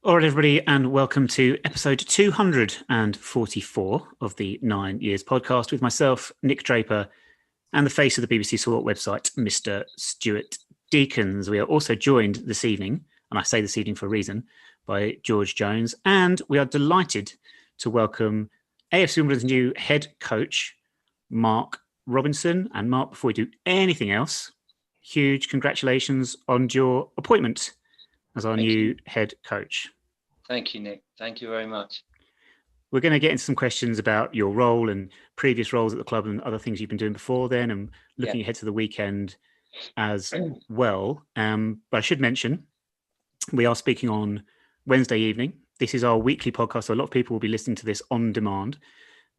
All right, everybody, and welcome to episode 244 of the 9 Years podcast with myself, Nick Draper, and the face of the BBC Sport website, Mr. Stuart Deakins. We are also joined this evening, and I say this evening for a reason, by George Jones, and we are delighted to welcome AFC Wimbledon's new head coach, Mark Robinson. And Mark, before we do anything else, huge congratulations on your appointment as our new head coach. Thank you, Nick. Thank you very much. We're going to get into some questions about your role and previous roles at the club and other things you've been doing before then, and looking ahead to the weekend as well. But I should mention, we are speaking on Wednesday evening. This is our weekly podcast, so a lot of people will be listening to this on demand.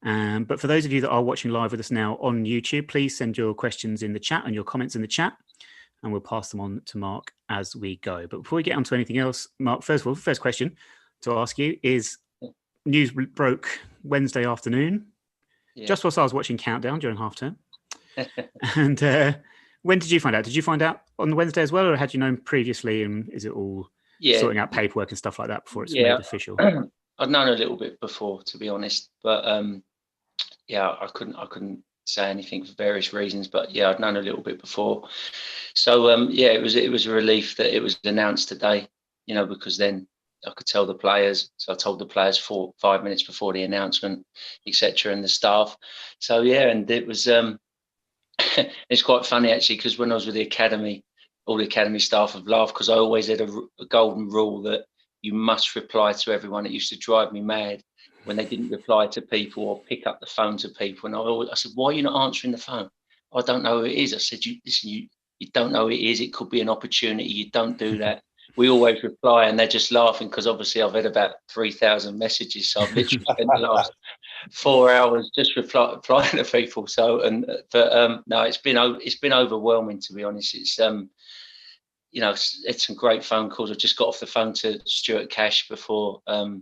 But for those of you that are watching live with us now on YouTube, please send your questions in the chat and your comments in the chat, and we'll pass them on to Mark as we go. But before we get on to anything else, Mark, first of all, first question to ask you is, news broke Wednesday afternoon, just whilst I was watching Countdown during half term. And when did you find out? Did you find out on Wednesday as well, or had you known previously, and is it all sorting out paperwork and stuff like that before it's made official? I'd known a little bit before, to be honest, but I couldn't say anything for various reasons, but I'd known a little bit before. So it was a relief that it was announced today, because then I could tell the players. So I told the players 5 minutes before the announcement, etc., and the staff. So and it was it's quite funny actually, because when I was with the academy, all the academy staff have laughed, because I always had a golden rule that you must reply to everyone. It used to drive me mad when they didn't reply to people or pick up the phone to people. And I said, why are you not answering the phone? I don't know who it is. I said, you don't know who it is. It could be an opportunity. You don't do that. We always reply, and they're just laughing, because obviously I've had about 3,000 messages. So I've literally spent the last 4 hours just replying to people. So, no, it's been overwhelming, to be honest. It's, it's some great phone calls. I just got off the phone to Stuart Cash before I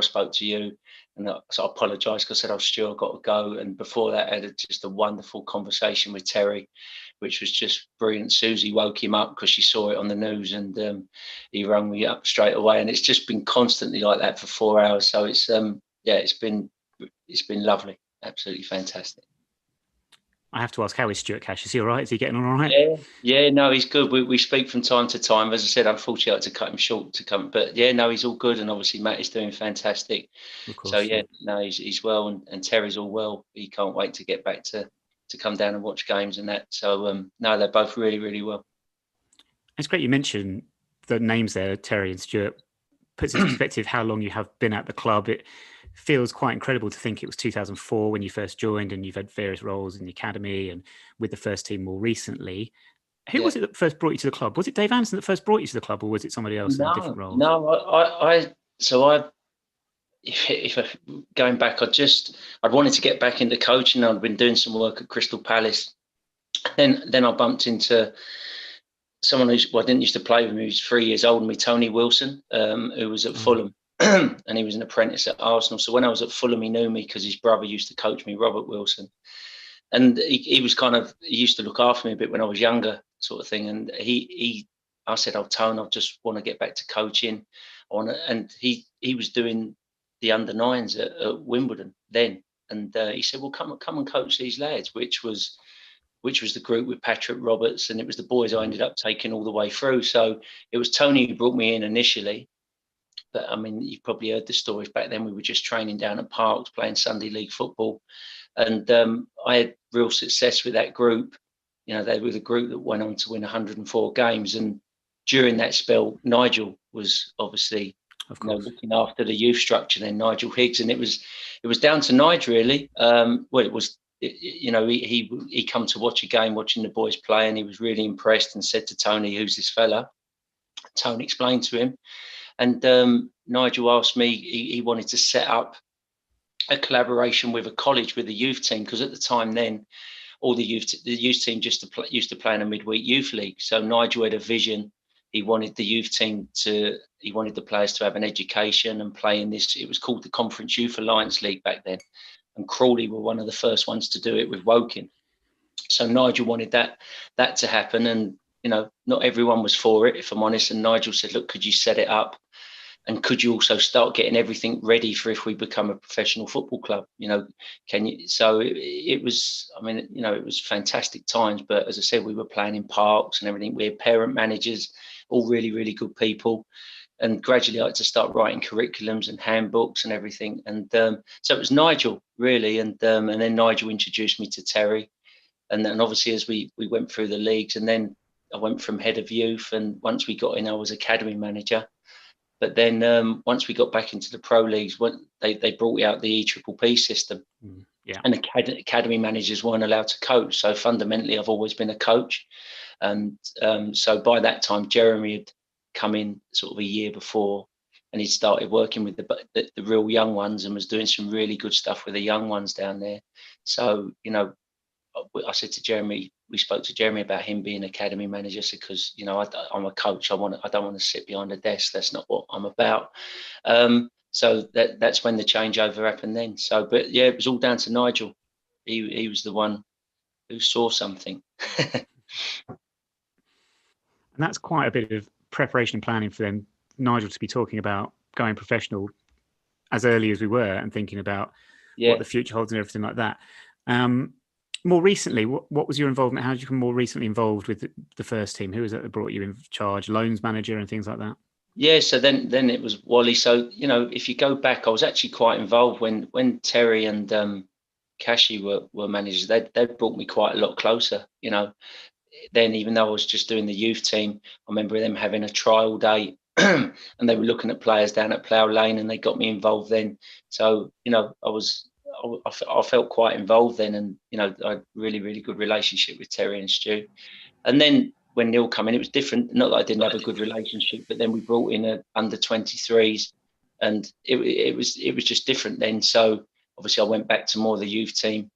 spoke to you. And so I apologised, because I said, "Oh, Stuart, I've got to go." And before that, I had just a wonderful conversation with Terry, which was just brilliant. Susie woke him up because she saw it on the news, and he rang me up straight away. And it's just been constantly like that for 4 hours. So it's it's been lovely, absolutely fantastic. I have to ask, how is Stuart Cash? Is he all right? Is he getting on all right? Yeah, no, he's good. We speak from time to time. As I said, unfortunately, I had to cut him short to come. But no, he's all good. And obviously, Matt is doing fantastic. Of course, so he's well, and Terry's all well. He can't wait to get back to come down and watch games and that. So no, they're both really, really well. It's great you mentioned the names there, Terry and Stuart. Puts into perspective how long you have been at the club. It feels quite incredible to think it was 2004 when you first joined, and you've had various roles in the academy and with the first team more recently. Who was it that first brought you to the club? Was it Dave Anderson that first brought you to the club, or was it somebody else in a different role? No, if going back, I'd wanted to get back into coaching. I'd been doing some work at Crystal Palace. Then I bumped into someone I didn't used to play with me. He was 3 years older than me, Tony Wilson, who was at Fulham. And he was an apprentice at Arsenal. So when I was at Fulham, he knew me because his brother used to coach me, Robert Wilson. And he used to look after me a bit when I was younger, sort of thing. And I said, "Oh, Tone, I just want to get back to coaching." And he was doing the under-9s at Wimbledon then. And he said, "Well, come and coach these lads," which was the group with Patrick Roberts. And it was the boys I ended up taking all the way through. So it was Tony who brought me in initially. But I mean, you've probably heard the stories. Back then, we were just training down at Parks, playing Sunday League football. And I had real success with that group. They were the group that went on to win 104 games. And during that spell, Nigel was obviously looking after the youth structure, then Nigel Higgs. And it was down to Nigel, really. He come to watch a game, watching the boys play, and he was really impressed and said to Tony, "Who's this fella?" Tony explained to him. And Nigel asked me, he wanted to set up a collaboration with a college, with the youth team, because at the time then, all the youth team used to play in a midweek youth league. So Nigel had a vision. He wanted the youth team he wanted the players to have an education and play in this. It was called the Conference Youth Alliance League back then. And Crawley were one of the first ones to do it with Woking. So Nigel wanted that to happen. And, not everyone was for it, if I'm honest. And Nigel said, look, could you set it up? And could you also start getting everything ready for if we become a professional football club? Can you? So it was, it was fantastic times. But as I said, we were playing in parks and everything. We had parent managers, all really, really good people. And gradually I had to start writing curriculums and handbooks and everything. And so it was Nigel, really. And then Nigel introduced me to Terry. And then obviously as we went through the leagues, and then I went from head of youth. And once we got in, I was academy manager. But then once we got back into the pro leagues, they brought out the EPPP system. Yeah. And academy managers weren't allowed to coach. So fundamentally, I've always been a coach. And so by that time, Jeremy had come in sort of a year before, and he'd started working with the real young ones and was doing some really good stuff with the young ones down there. So, I said to Jeremy, we spoke to Jeremy about him being academy manager, because, I'm a coach. I don't want to sit behind a desk. That's not what I'm about. So that's when the changeover happened then. So, but yeah, it was all down to Nigel. He was the one who saw something. And that's quite a bit of preparation and planning for them, Nigel, to be talking about going professional as early as we were and thinking about what the future holds and everything like that. More recently, what was your involvement? How did you become more recently involved with the first team? Who was it that brought you in charge, loans manager and things like that? Yeah, so then it was Wally. So, if you go back, I was actually quite involved when Terry and Kashi were managers. They brought me quite a lot closer, Then, even though I was just doing the youth team, I remember them having a trial day and they were looking at players down at Plough Lane, and they got me involved then. So, I felt quite involved then, and I had a really, really good relationship with Terry and Stu. And then when Neil came in, it was different. Not that I didn't have a good relationship, but then we brought in a under 23s, and it was just different then. So obviously I went back to more of the youth team,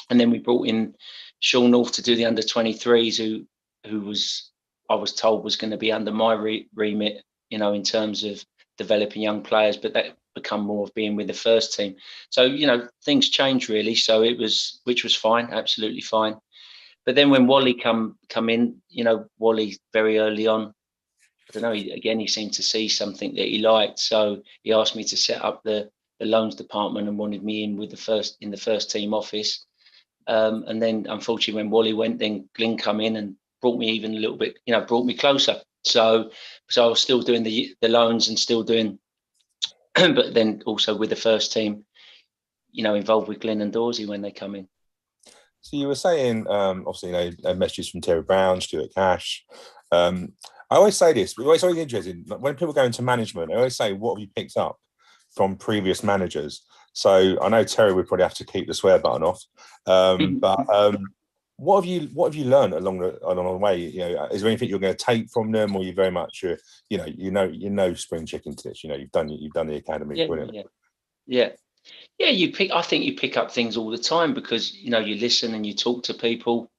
and then we brought in Sean North to do the under 23s, who was, I was told, was going to be under my remit, in terms of developing young players, but that become more of being with the first team. So, things changed really. So which was fine, absolutely fine. But then when Wally come in, Wally very early on, I don't know, he seemed to see something that he liked. So he asked me to set up the loans department and wanted me in the first team office. And then unfortunately when Wally went, then Glyn come in and brought me even a little bit, brought me closer. So I was still doing the loans and still doing, but then also with the first team, involved with Glyn and Dorsey when they come in. So you were saying, obviously, messages from Terry Brown, Stuart Cash. I always say this, but it's always interesting. When people go into management, I always say, what have you picked up from previous managers? So I know Terry would probably have to keep the swear button off. But what have you learned along the way? Is there anything you're going to take from them, or you very much, spring chicken to this? You've done the academy. Yeah. I think you pick up things all the time because, you listen and you talk to people.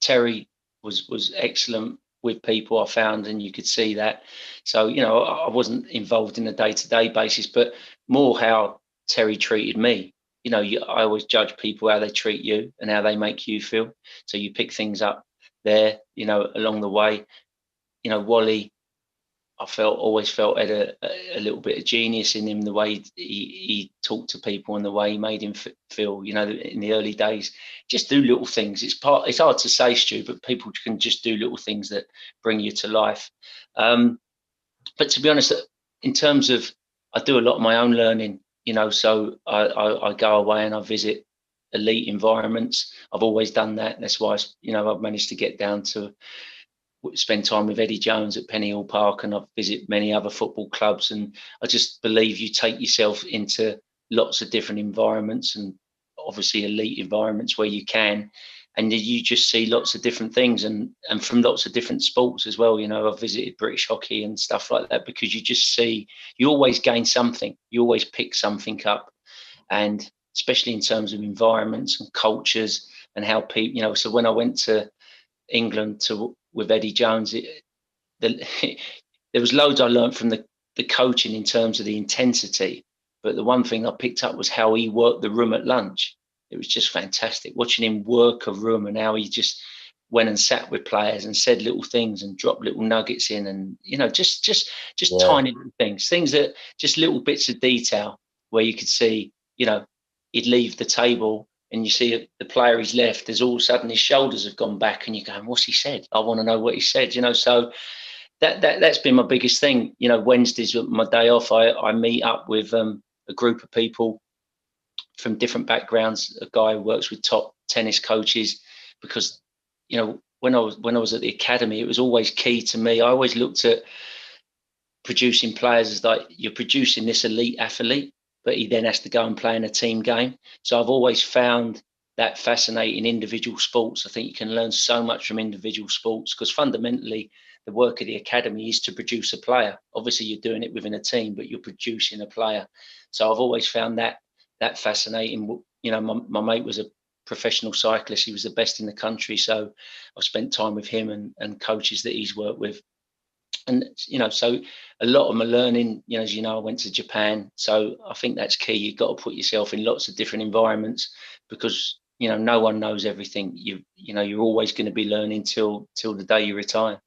Terry was excellent with people, I found, and you could see that. So, I wasn't involved in a day-to-day basis, but more how Terry treated me. I always judge people how they treat you and how they make you feel. So you pick things up there, along the way. Wally, I always felt had a little bit of genius in him, the way he talked to people and the way he made him feel, in the early days. Just do little things. It's hard to say, Stu, but people can just do little things that bring you to life. But to be honest, in terms of, I do a lot of my own learning, so I go away and I visit elite environments. I've always done that. That's why, I've managed to get down to spend time with Eddie Jones at Penny Hall Park, and I've visited many other football clubs. And I just believe you take yourself into lots of different environments, and obviously elite environments where you can, and you just see lots of different things and from lots of different sports as well. I've visited British hockey and stuff like that, because you just see, you always gain something, you always pick something up. And especially in terms of environments and cultures and how people, you know, so when I went to England with Eddie Jones, there was loads I learned from the coaching in terms of the intensity. But the one thing I picked up was how he worked the room at lunch. It was just fantastic watching him work a room, and how he just went and sat with players and said little things and dropped little nuggets in, and, you know, just tiny little things that just little bits of detail where you could see, you know, he'd leave the table and you see the player he's left, there's all of a sudden his shoulders have gone back and you're going, what's he said? I want to know what he said, you know. So that's been my biggest thing. You know, Wednesdays, my day off, I meet up with a group of people from different backgrounds, a guy who works with top tennis coaches, because, you know, when I was at the academy, it was always key to me. I always looked at producing players as like, you're producing this elite athlete, but he then has to go and play in a team game. So I've always found that fascinating individual sports. I think you can learn so much from individual sports, because fundamentally the work of the academy is to produce a player. Obviously you're doing it within a team, but you're producing a player. So I've always found that fascinating. You know, my mate was a professional cyclist. He was the best in the country. So I've spent time with him and coaches that he's worked with. And, you know, so a lot of my learning, you know, as you know, I went to Japan. So I think that's key. You've got to put yourself in lots of different environments, because, you know, no one knows everything. You know, you're always going to be learning till the day you retire.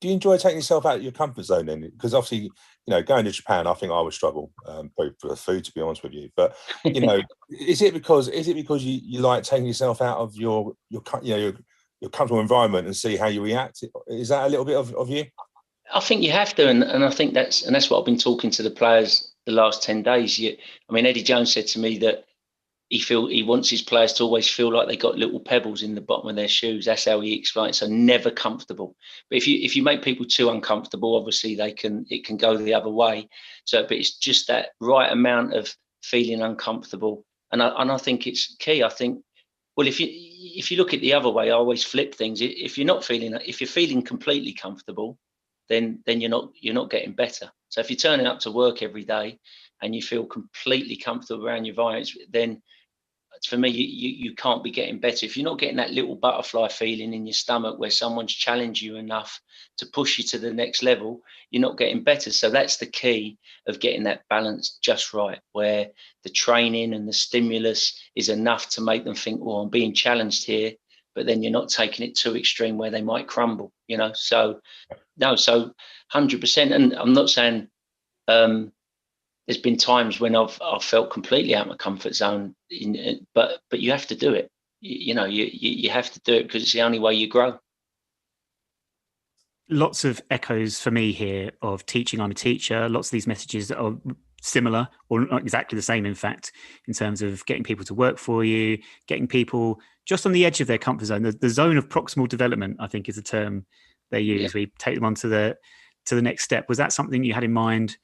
Do you enjoy taking yourself out of your comfort zone then? Because obviously, you know, going to Japan, I think I would struggle, both for the food, to be honest with you. But, you know, is it because you like taking yourself out of your comfortable environment and see how you react? Is that a little bit of you? I think you have to, and I think that's what I've been talking to the players the last 10 days. I mean, Eddie Jones said to me that he wants his players to always feel like they got little pebbles in the bottom of their shoes. That's how he explains. So never comfortable. But if you make people too uncomfortable, obviously it can go the other way. So, but it's just that right amount of feeling uncomfortable, and I think it's key. I think, well, if you look at the other way, I always flip things. If you're feeling completely comfortable, then you're not getting better. So if you're turning up to work every day and you feel completely comfortable around your environment, then for me, you can't be getting better. If you're not getting that little butterfly feeling in your stomach where someone's challenged you enough to push you to the next level, you're not getting better. So that's the key of getting that balance just right, where the training and the stimulus is enough to make them think, well, I'm being challenged here, but then you're not taking it too extreme where they might crumble, you know. So no, so 100%. And I'm not saying there's been times when I've felt completely out of my comfort zone, but you have to do it. You know, you have to do it, because it's the only way you grow. Lots of echoes for me here of teaching. I'm a teacher. Lots of these messages are similar, or not exactly the same, in fact, in terms of getting people to work for you, getting people just on the edge of their comfort zone. The zone of proximal development, I think, is the term they use. Yeah. We take them on to the next step. Was that something you had in mind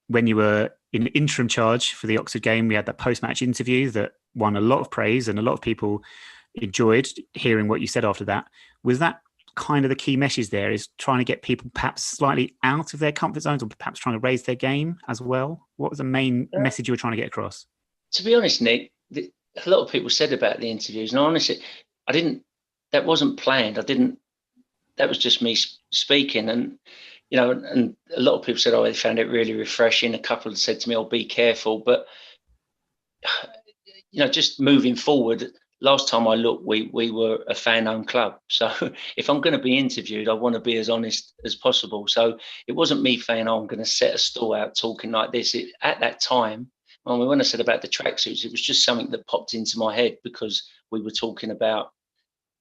when you were in interim charge for the Oxford game? We had that post-match interview that won a lot of praise, and a lot of people enjoyed hearing what you said after that. Was that kind of the key message there, is trying to get people perhaps slightly out of their comfort zones, or perhaps trying to raise their game as well? What was the main message you were trying to get across? To be honest, Nick, a lot of people said about the interviews, and honestly, that wasn't planned. That was just me speaking. And, you know, and a lot of people said, they found it really refreshing. A couple had said to me, be careful. But, you know, just moving forward, last time I looked, we were a fan-owned club. So if I'm going to be interviewed, I want to be as honest as possible. So it wasn't me saying, I'm going to set a stall out talking like this. At that time, when I said about the tracksuits, it was just something that popped into my head, because we were talking about,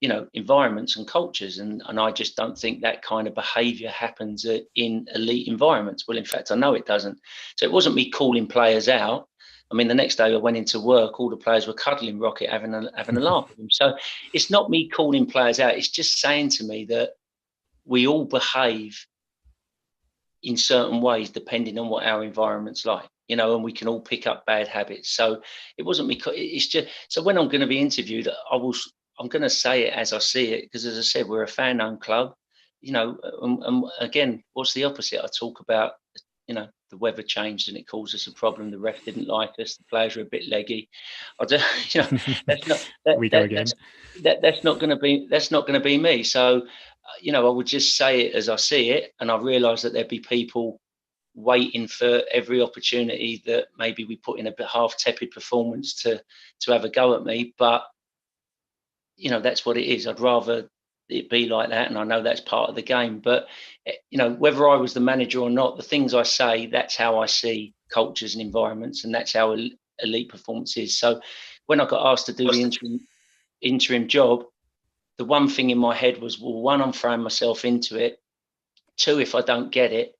you know, environments and cultures, and I just don't think that kind of behaviour happens in elite environments. Well, in fact, I know it doesn't. So it wasn't me calling players out. I mean, the next day I went into work, all the players were cuddling Rocket, having a laugh with him. So it's not me calling players out. It's just saying to me that we all behave in certain ways depending on what our environment's like, you know, and we can all pick up bad habits. So it wasn't me. It's just, so when I'm going to be interviewed, I'm going to say it as I see it, because, as I said, we're a fan-owned club, you know, and again, what's the opposite? I talk about the weather changed and it caused us a problem. The ref didn't like us. The players were a bit leggy. I don't, that's not that's not going to be me. So, I would just say it as I see it, and I realise that there'd be people waiting for every opportunity that maybe we put in a bit half tepid performance to have a go at me. But that's what it is. I'd rather it be like that, and I know that's part of the game. But whether I was the manager or not, the things I say, that's how I see cultures and environments, and that's how elite performance is. So when I got asked to do the interim job, the one thing in my head was, well, one, I'm throwing myself into it. Two, if I don't get it,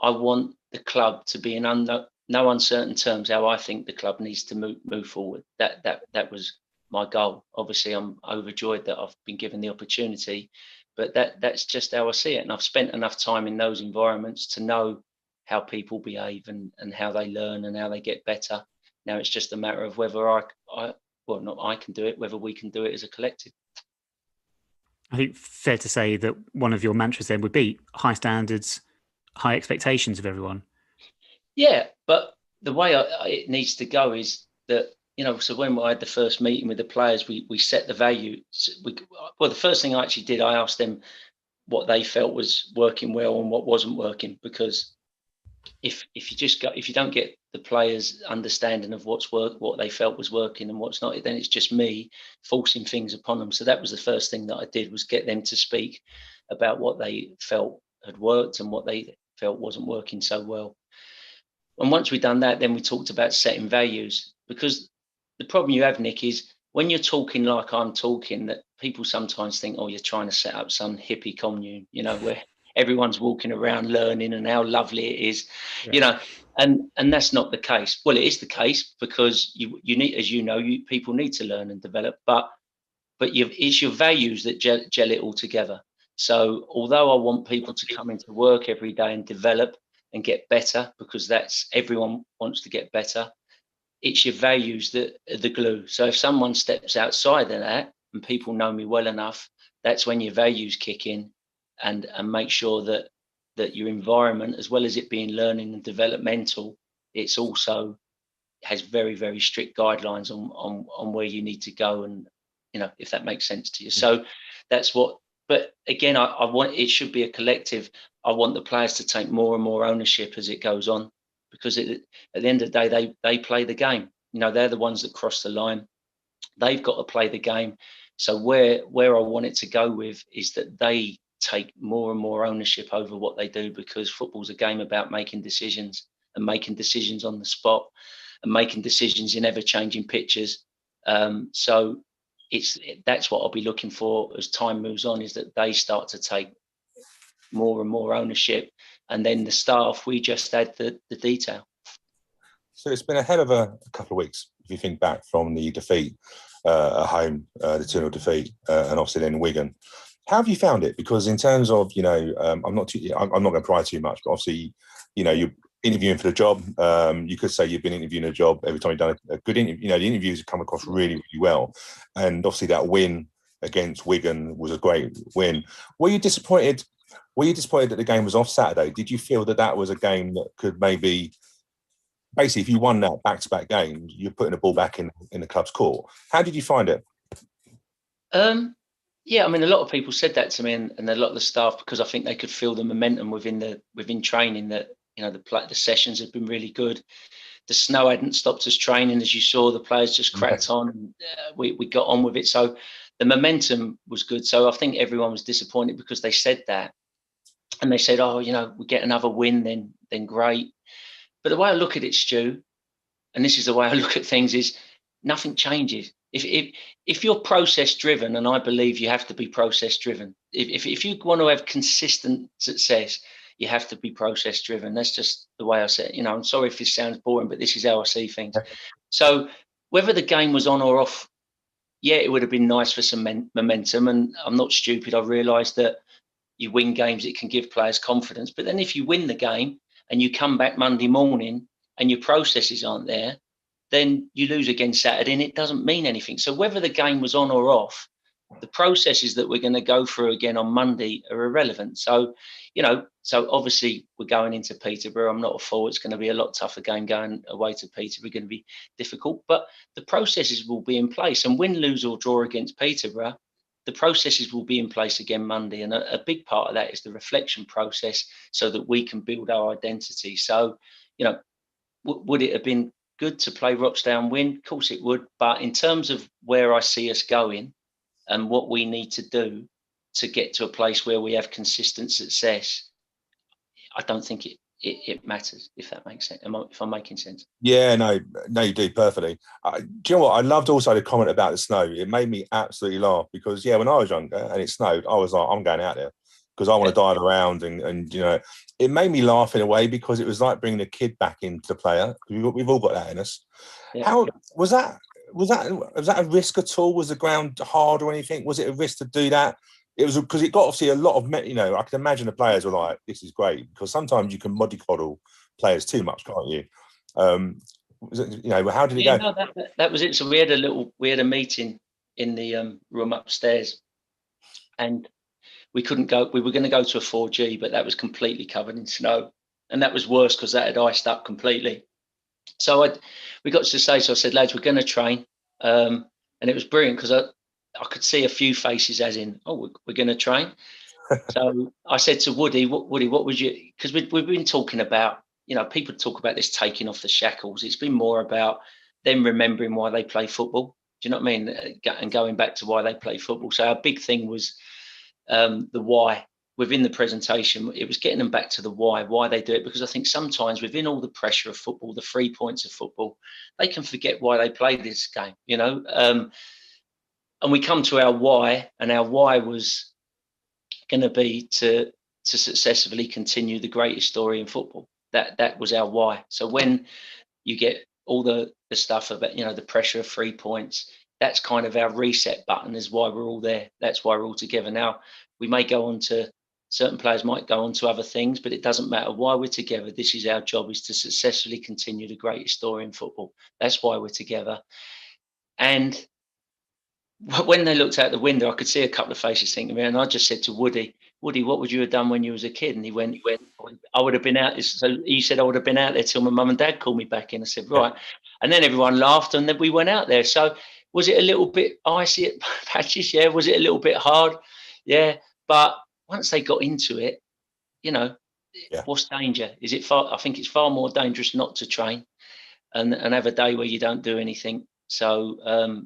I want the club to be in no uncertain terms how I think the club needs to move forward. That was my goal. Obviously, I'm overjoyed that I've been given the opportunity, but that's just how I see it. And I've spent enough time in those environments to know how people behave and how they learn and how they get better. Now it's just a matter of whether not I can do it, whether we can do it as a collective. I think fair to say that one of your mantras then would be high standards, high expectations of everyone. Yeah, but the way it needs to go is that, so when I had the first meeting with the players, we set the value. The first thing I actually did, I asked them what they felt was working well and what wasn't working, because if you don't get the players' understanding of what they felt was working and what's not, then it's just me forcing things upon them. So that was the first thing that I did, was get them to speak about what they felt had worked and what they felt wasn't working so well. And once we'd done that, then we talked about setting values, because the problem you have, Nick, is when you're talking like I'm talking, that people sometimes think, oh, you're trying to set up some hippie commune, where everyone's walking around learning and how lovely it is, and that's not the case. Well, it is the case, because you need, as people need to learn and develop, but it's your values that gel it all together. So although I want people to come into work every day and develop and get better, because that's, everyone wants to get better, it's your values that are the glue. So if someone steps outside of that, and people know me well enough, that's when your values kick in, and make sure that your environment, as well as it being learning and developmental, it's also has very, very strict guidelines on where you need to go, and if that makes sense to you. So that's what. But again, I want, it should be a collective. I want the players to take more and more ownership as it goes on, because at the end of the day, they play the game. They're the ones that cross the line. They've got to play the game. So where I want it to go with is that they take more and more ownership over what they do, because football's a game about making decisions, and making decisions on the spot, and making decisions in ever-changing pitches. So that's what I'll be looking for as time moves on, is that they start to take more and more ownership, and then the staff, we just add the detail. So it's been a hell of a couple of weeks, if you think back from the defeat at home, the 2-0 defeat, and obviously then Wigan. How have you found it? Because in terms of, I'm not going to pry too much, but obviously, you're interviewing for the job. You could say you've been interviewing a job every time you've done a good interview. The interviews have come across really, really well. And obviously that win against Wigan was a great win. Were you disappointed that the game was off Saturday? Did you feel that was a game that could maybe, basically, if you won that back-to-back game, you're putting the ball back in the club's court? How did you find it? Yeah, I mean, a lot of people said that to me, and a lot of the staff, because I think they could feel the momentum within training, that the sessions have been really good. The snow hadn't stopped us training, as you saw. The players just cracked on, and we got on with it. So the momentum was good. So I think everyone was disappointed because they said that, and they said, "Oh, we get another win, then great." But the way I look at it, Stu, and this is the way I look at things, is nothing changes. If you're process driven, and I believe you have to be process driven. If you want to have consistent success, you have to be process driven. That's just the way I say it. I'm sorry if this sounds boring, but this is how I see things. So whether the game was on or off, yeah, it would have been nice for some momentum. And I'm not stupid. I realised that you win games, it can give players confidence. But then if you win the game and you come back Monday morning and your processes aren't there, then you lose again Saturday and it doesn't mean anything. So whether the game was on or off, the processes that we're going to go through again on Monday are irrelevant. So, So obviously we're going into Peterborough. I'm not a fool. It's going to be a lot tougher game going away to Peterborough. Going to be difficult, but the processes will be in place. And win, lose or draw against Peterborough, the processes will be in place again Monday. And a big part of that is the reflection process, so that we can build our identity. So, would it have been good to play Rochdale and win? Of course it would. But in terms of where I see us going and what we need to do to get to a place where we have consistent success, I don't think it matters, if that makes sense. If I'm making sense. Yeah, no, you do perfectly. Do you know what? I loved also the comment about the snow. It made me absolutely laugh because, when I was younger and it snowed, I was like, I'm going out there because I want to dive around. And it made me laugh in a way because it was like bringing a kid back into the player. We've all got that in us. Yeah. How was that? Was that a risk at all? Was the ground hard or anything? Was it a risk to do that? It was because it got obviously a lot of, I can imagine the players were like, this is great, because sometimes you can mollycoddle players too much, can't you? How did it go? No, that was it. So we had a meeting in the room upstairs, and we couldn't go. We were going to go to a 4G, but that was completely covered in snow, and that was worse because that had iced up completely. So we got to say, so I said, lads, we're going to train, and it was brilliant because I could see a few faces as in, oh, we're going to train. So I said to Woody, what would you, because we've been talking about, people talk about this taking off the shackles. It's been more about them remembering why they play football. Do you know what I mean? And going back to why they play football. So our big thing was the why. Within the presentation, it was getting them back to the why they do it, because I think sometimes within all the pressure of football, the 3 points of football, they can forget why they play this game, and we come to our why, and our why was going to be to successfully continue the greatest story in football. That was our why. So when you get all the stuff about, the pressure of 3 points, that's kind of our reset button, is why we're all there. That's why we're all together. Now, we may go on to, certain players might go on to other things, but it doesn't matter why we're together. This is our job, is to successfully continue the greatest story in football. That's why we're together. And when they looked out the window, I could see a couple of faces thinking, and I just said to Woody, what would you have done when you was a kid? And he went, I would have been out. So he said, I would have been out there till my mum and dad called me back in. I said, right. And then everyone laughed, and then we went out there. So was it a little bit icy at patches? Yeah. Was it a little bit hard? Yeah. But once they got into it, what's danger? Is it far? I think it's far more dangerous not to train and have a day where you don't do anything. So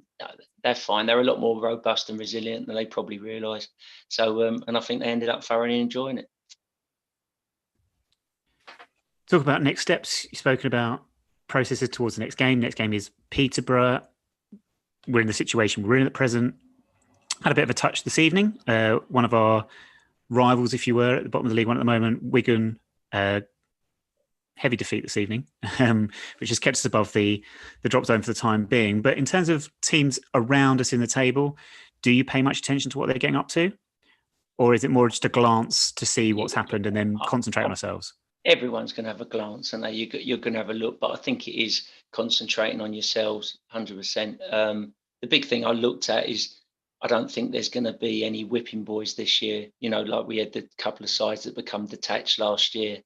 they're fine. They're a lot more robust and resilient than they probably realise. So, and I think they ended up thoroughly enjoying it. Talk about next steps. You've spoken about processes towards the next game. Next game is Peterborough. We're in the situation we're in at present. Had a bit of a touch this evening. One of our rivals, if you were, at the bottom of the League One at the moment, Wigan, heavy defeat this evening, which has kept us above the drop zone for the time being. But in terms of teams around us in the table, do you pay much attention to what they're getting up to? Or is it more just a glance to see what's happened and then concentrate on ourselves? Everyone's going to have a glance, and you're going to have a look, but I think it is concentrating on yourselves 100%. The big thing I looked at is, I don't think there's going to be any whipping boys this year. Like we had the couple of sides that become detached last year.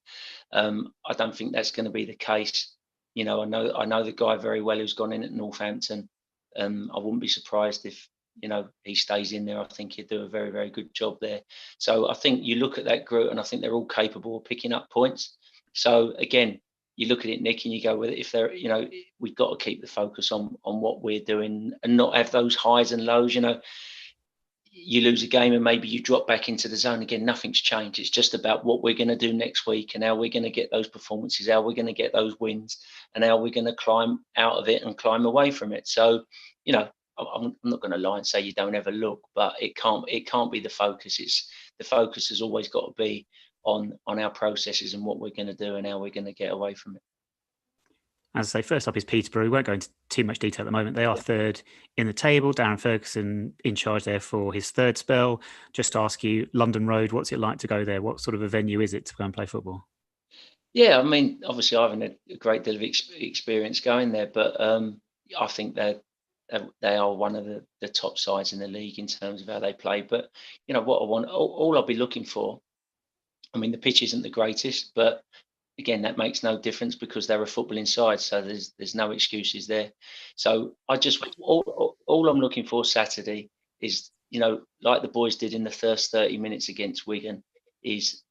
I don't think that's going to be the case. I know the guy very well who's gone in at Northampton. I wouldn't be surprised if he stays in there. I think he'd do a very, very good job there. So I think you look at that group, and I think they're all capable of picking up points. So again, you look at it, Nick, and you go, well, if they're, we've got to keep the focus on what we're doing and not have those highs and lows. You lose a game and maybe you drop back into the zone again. Nothing's changed. It's just about what we're going to do next week and how we're going to get those performances, how we're going to get those wins, and how we're going to climb out of it and climb away from it. So, I'm not going to lie and say you don't ever look, but it can't be the focus. The focus has always got to be on our processes and what we're going to do and how we're going to get away from it. As I say, first up is Peterborough. We won't go into too much detail at the moment. They are third in the table. Darren Ferguson in charge there for his third spell. Just to ask you, London Road, what's it like to go there? What sort of a venue is it to go and play football? Yeah, I mean, obviously I haven't had a great deal of experience going there, but I think they are one of the top sides in the league in terms of how they play. But, what I want, all I'll be looking for I mean, the pitch isn't the greatest, but again, that makes no difference because they're a footballing side, so there's no excuses there. So I just all I'm looking for Saturday is, like the boys did in the first 30 minutes against Wigan, is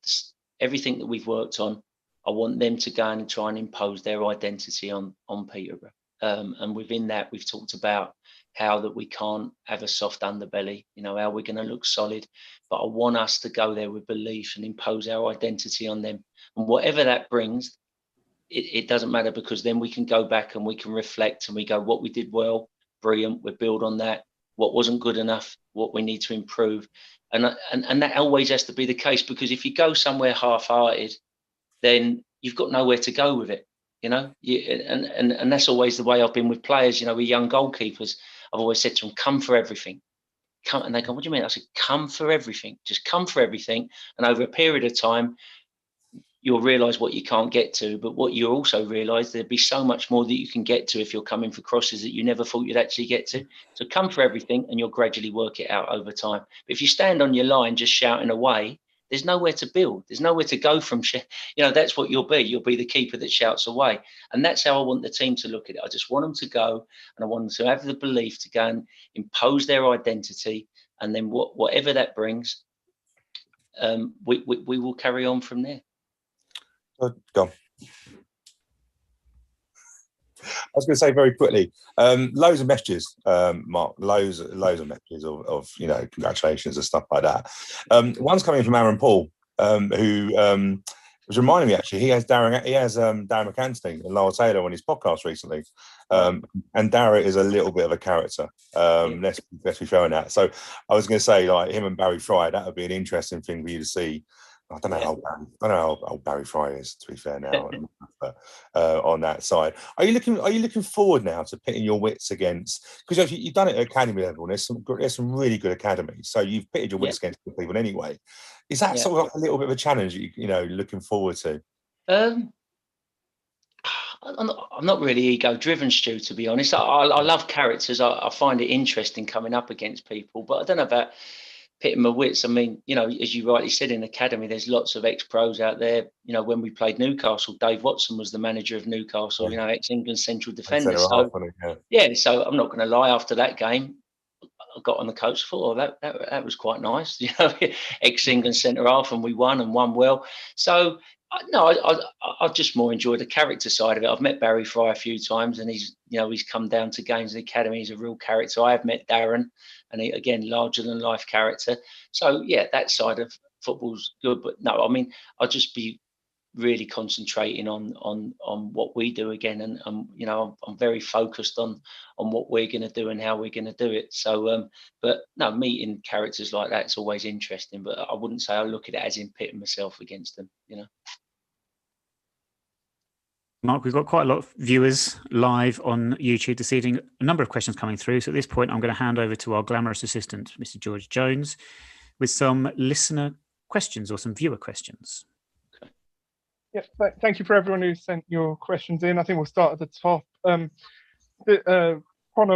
everything that we've worked on. I want them to go and try and impose their identity on Peterborough. And within that, we've talked about how that we can't have a soft underbelly, how we're going to look solid. But I want us to go there with belief and impose our identity on them. And whatever that brings, it doesn't matter, because then we can go back and we can reflect and we go, what we did well, brilliant, we build on that. What wasn't good enough, what we need to improve. And that always has to be the case, because if you go somewhere half-hearted, then you've got nowhere to go with it, and that's always the way I've been with players, with young goalkeepers. I've always said to them, come for everything. Come, and they go, what do you mean? I said, come for everything. Just come for everything. And over a period of time, you'll realise what you can't get to, but what you also realise, there'd be so much more that you can get to if you're coming for crosses that you never thought you'd actually get to. So come for everything, and you'll gradually work it out over time. But if you stand on your line just shouting away, there's nowhere to build. There's nowhere to go from. That's what you'll be. You'll be the keeper that shouts away. And that's how I want the team to look at it. I just want them to go, and I want them to have the belief to go and impose their identity. And then whatever that brings, we will carry on from there. Go. I was going to say very quickly, loads of messages, Mark, loads of messages of congratulations and stuff like that. One's coming from Aaron Paul, who was reminding me, actually, he has Darren McAntony and Lyle Taylor on his podcast recently, and Darren is a little bit of a character. Let's be fair on that. So I was going to say, like, him and Barry Fry, that would be an interesting thing for you to see. I don't know how old Barry Fry is, to be fair now, but, on that side. Are you looking forward now to pitting your wits against? Because you've done it at academy level, and there's some really good academies. So you've pitted your wits against people anyway. Is that sort of like a little bit of a challenge looking forward to? I'm not really ego-driven, Stu, to be honest. I love characters. I find it interesting coming up against people, but I don't know about pitting my wits. I mean, as you rightly said, in academy, there's lots of ex-pros out there. When we played Newcastle, Dave Watson was the manager of Newcastle, ex-England central defender. So I'm not going to lie, after that game, I got on the coach, thought, that was quite nice, ex-England centre-half, and we won well. So, no, I just more enjoy the character side of it. I've met Barry Fry a few times, and he's come down to games in the academy. He's a real character. I have met Darren, and he, again, larger than life character. So yeah, that side of football's good. But no, I mean, I'll just be really concentrating on what we do again, and I'm very focused on what we're going to do and how we're going to do it. So, but no, meeting characters like that, it's always interesting. But I wouldn't say I look at it as in pitting myself against them. Mark, we've got quite a lot of viewers live on YouTube this evening. A number of questions coming through. So at this point, I'm going to hand over to our glamorous assistant, Mr. George Jones, with some listener questions or some viewer questions. Okay. Yeah, thank you for everyone who sent your questions in. I think we'll start at the top. Connor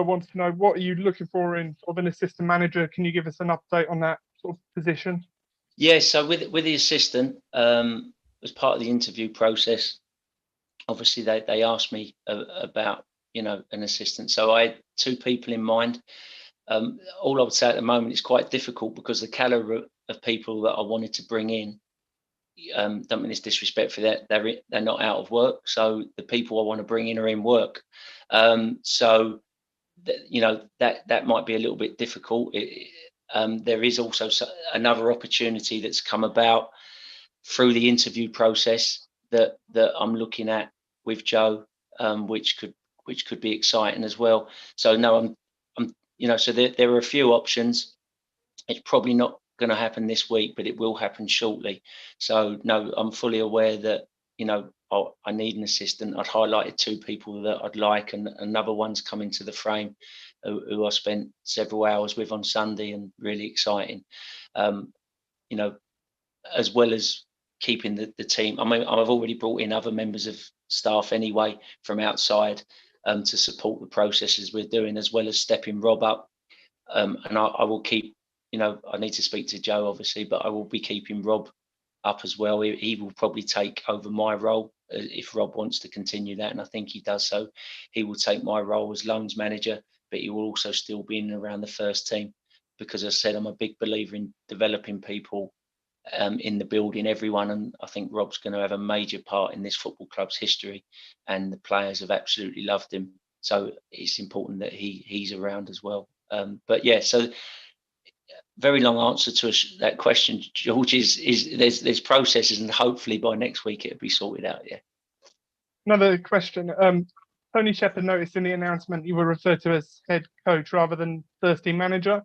wants to know, what are you looking for in sort of an assistant manager? Can you give us an update on that sort of position? Yeah, so with the assistant, as part of the interview process, obviously they asked me about an assistant. So I had two people in mind. All I would say at the moment, is quite difficult because the caliber of people that I wanted to bring in, don't mean this disrespect for that, they're not out of work. So the people I want to bring in are in work. So that might be a little bit difficult. There is also another opportunity that's come about through the interview process that I'm looking at with Joe, which could be exciting as well. So no, I'm so there are a few options. It's probably not going to happen this week, but it will happen shortly. So no, I'm fully aware that I need an assistant. I'd highlighted two people that I'd like, and another one's coming to the frame, who I spent several hours with on Sunday, and really exciting. As well as keeping the team. I mean, I've already brought in other members of staff anyway from outside to support the processes we're doing, as well as stepping Rob up. And I will keep, I need to speak to Joe, obviously, but I will be keeping Rob up as well. He will probably take over my role if Rob wants to continue that, and I think he does. So he will take my role as loans manager, but he will also still be in and around the first team, because as I said, I'm a big believer in developing people in the building, everyone, and I think Rob's going to have a major part in this football club's history, and the players have absolutely loved him. So it's important that he's around as well. But yeah, so very long answer to that question, George. Is there's processes, and hopefully by next week it'll be sorted out. Yeah. Another question. Tony Shepherd noticed in the announcement you were referred to as head coach rather than first team manager.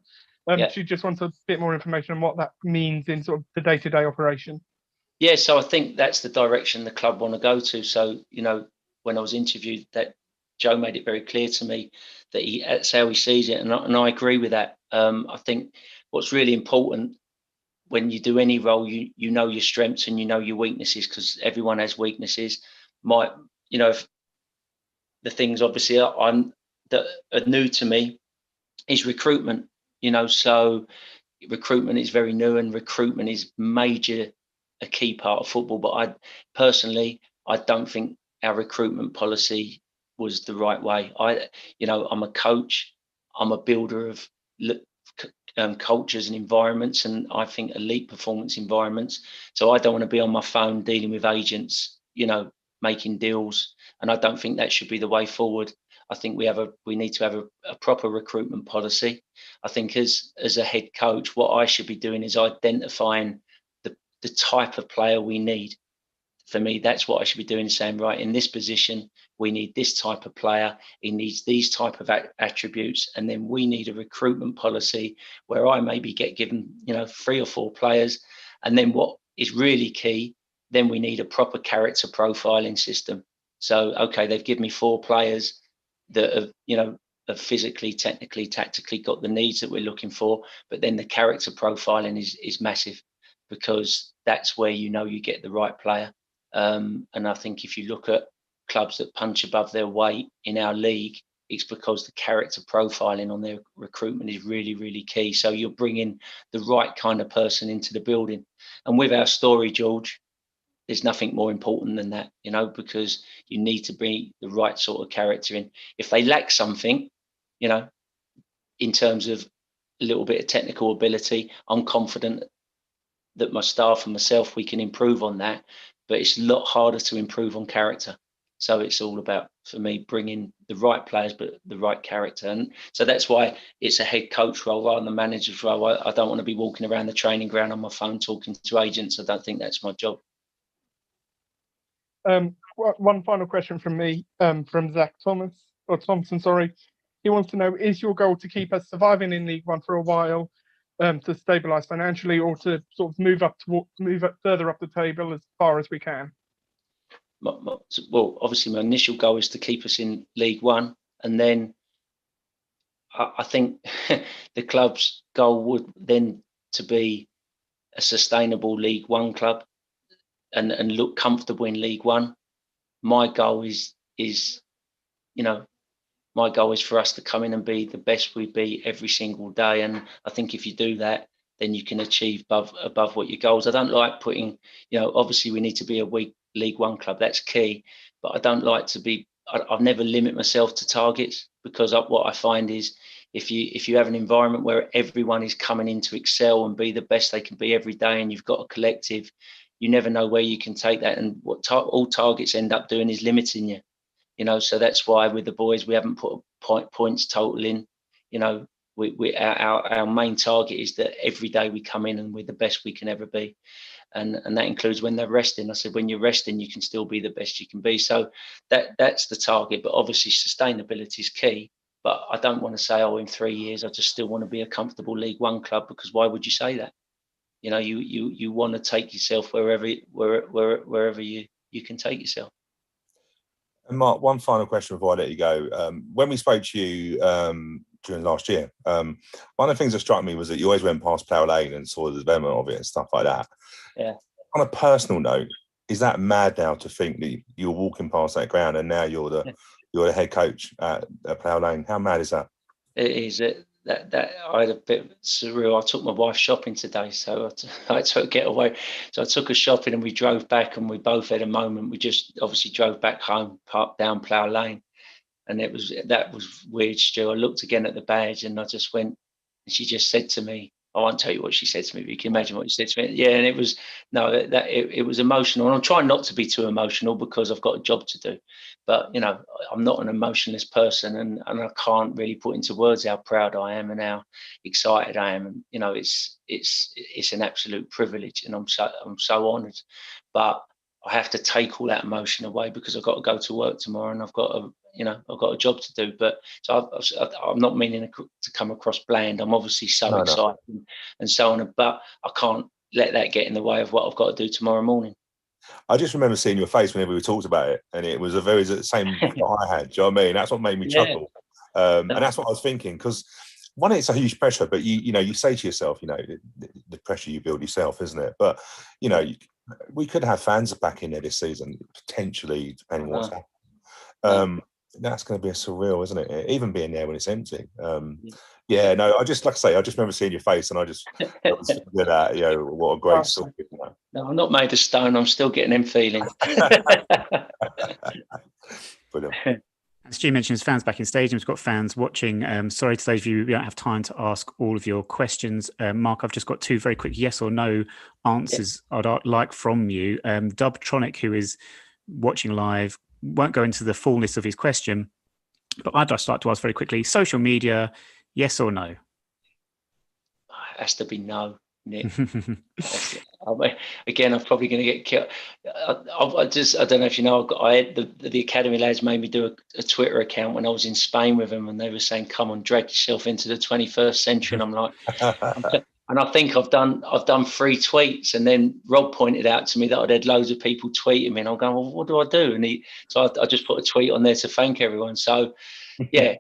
She just wants a bit more information on what that means in sort of the day-to-day operation. Yeah, so I think that's the direction the club want to go to. So, you know, when I was interviewed, that Joe made it very clear to me that that's how he sees it, and I agree with that. I think what's really important when you do any role, you know your strengths and you know your weaknesses, because everyone has weaknesses. If the things obviously that are new to me is recruitment. You know, so recruitment is very new, and recruitment is a key part of football. But I don't think our recruitment policy was the right way. I'm a coach, I'm a builder of cultures and environments, and I think elite performance environments. So I don't want to be on my phone dealing with agents, making deals, and I don't think that should be the way forward. I think we need to have a proper recruitment policy. I think as a head coach, what I should be doing is identifying the type of player we need. For me, that's what I should be doing, saying, right, in this position, we need this type of player. He needs these type of attributes. And then we need a recruitment policy where I maybe get given, 3 or 4 players. And then what is really key, then we need a proper character profiling system. So, okay, they've given me 4 players that have physically, technically, tactically got the needs that we're looking for. But then the character profiling is massive, because that's where you get the right player. And I think if you look at clubs that punch above their weight in our league, it's because the character profiling on their recruitment is really, really key. So you're bringing the right kind of person into the building. And with our story, George, there's nothing more important than that, because you need to bring the right sort of character in. If they lack something, in terms of a little bit of technical ability, I'm confident that my staff and myself, we can improve on that. But it's a lot harder to improve on character. So it's all about, for me, bringing the right players, but the right character. And so that's why it's a head coach role rather than a manager's role. I don't want to be walking around the training ground on my phone talking to agents. I don't think that's my job. One final question from me, from Zach Thompson. Sorry. He wants to know, is your goal to keep us surviving in League One for a while, to stabilise financially, or to sort of move up further up the table as far as we can? Well, obviously my initial goal is to keep us in League One, and then I think the club's goal would then to be a sustainable League One club and look comfortable in League One. My goal is for us to come in and be the best we be every single day. And I think if you do that, then you can achieve above what your goals. I don't like putting, obviously we need to be a weak League One club. That's key. But I don't like to be, I've never limit myself to targets, because what I find is if you have an environment where everyone is coming in to excel and be the best they can be every day, and you've got a collective, you never know where you can take that. And what all targets end up doing is limiting you. So that's why with the boys, we haven't put a points total in. Our main target is that every day we come in and we're the best we can ever be. And that includes when they're resting. I said, when you're resting, you can still be the best you can be. So that's the target. But obviously sustainability is key. But I don't want to say, in 3 years, I just still want to be a comfortable League One club, because why would you say that? You want to take yourself wherever you can take yourself. And Mark, one final question before I let you go. When we spoke to you during last year, one of the things that struck me was that you always went past Plough Lane and saw the development of it and stuff like that. Yeah. On a personal note, is that mad now to think that you're walking past that ground and now you're the head coach at Plough Lane? How mad is that? It is. that I had a bit surreal. I took my wife shopping today, so I had to get away. So I took her shopping and we drove back, and we both had a moment. We just obviously drove back home, parked down Plough Lane, and that was weird, Stu. I looked again at the badge and I just went, and she just said to me, I won't tell you what she said to me, but you can imagine what she said to me. Yeah, and it was it was emotional. And I'm trying not to be too emotional because I've got a job to do. But you know, I'm not an emotionless person, and I can't really put into words how proud I am and how excited I am. And you know, it's an absolute privilege, and I'm so honoured. But I have to take all that emotion away because I've got to go to work tomorrow, and I've got a job to do. But so I'm not meaning to come across bland. I'm obviously so excited and so on, but I can't let that get in the way of what I've got to do tomorrow morning. I just remember seeing your face whenever we talked about it, and it was the same that I had. Do you know what I mean? That's what made me chuckle, and that's what I was thinking. Because one, it's a huge pressure, but you say to yourself, the pressure you build yourself, isn't it? But we could have fans back in there this season, potentially, depending on what's happening. That's going to be a surreal, isn't it? Even being there when it's empty. I just remember seeing your face, and I just that, what a great story. No, I'm not made of stone. I'm still getting them feelings. Brilliant. As Stu mentioned, there's fans back in stadiums. We've got fans watching. Sorry to those of you who don't have time to ask all of your questions. Mark, I've just got 2 very quick yes or no answers I'd like from you. Dubtronic, who is watching live, won't go into the fullness of his question, but I'd just like to ask very quickly, social media, yes or no? It has to be no, Nick. Again, I'm probably going to get killed. I don't know if you know, the Academy lads made me do a Twitter account when I was in Spain with them, and they were saying, come on, drag yourself into the 21st century. And I'm like, and I think I've done 3 tweets, and then Rob pointed out to me that I'd had loads of people tweeting me, and I'm going, well, what do I do? And so I just put a tweet on there to thank everyone. So yeah,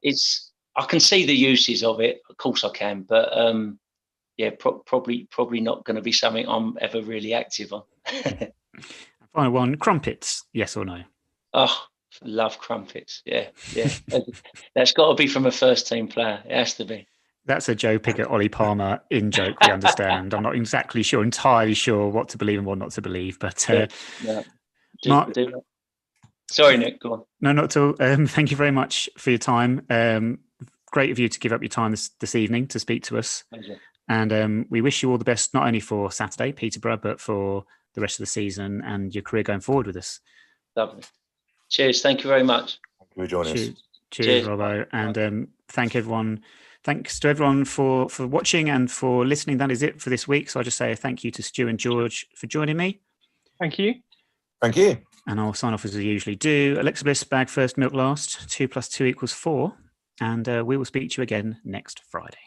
I can see the uses of it. Of course I can, but probably not going to be something I'm ever really active on. Final one, crumpets, yes or no? Oh, love crumpets. Yeah. That's got to be from a first team player. It has to be. That's a Joe Pickett, Ollie Palmer in joke, we understand. I'm not entirely sure what to believe and what not to believe, but Mark, sorry, Nick, go on. No, not at all. Thank you very much for your time. Great of you to give up your time this evening to speak to us. Pleasure. And we wish you all the best, not only for Saturday, Peterborough, but for the rest of the season and your career going forward with us. Lovely. Cheers. Thank you very much. Thank you for joining us. Cheers, Robbo. And thanks to everyone for watching and for listening. That is it for this week. So I'll just say thank you to Stu and George for joining me. Thank you. Thank you. And I'll sign off as I usually do. Alexa Bliss, bag first, milk last. 2 + 2 = 4. And we will speak to you again next Friday.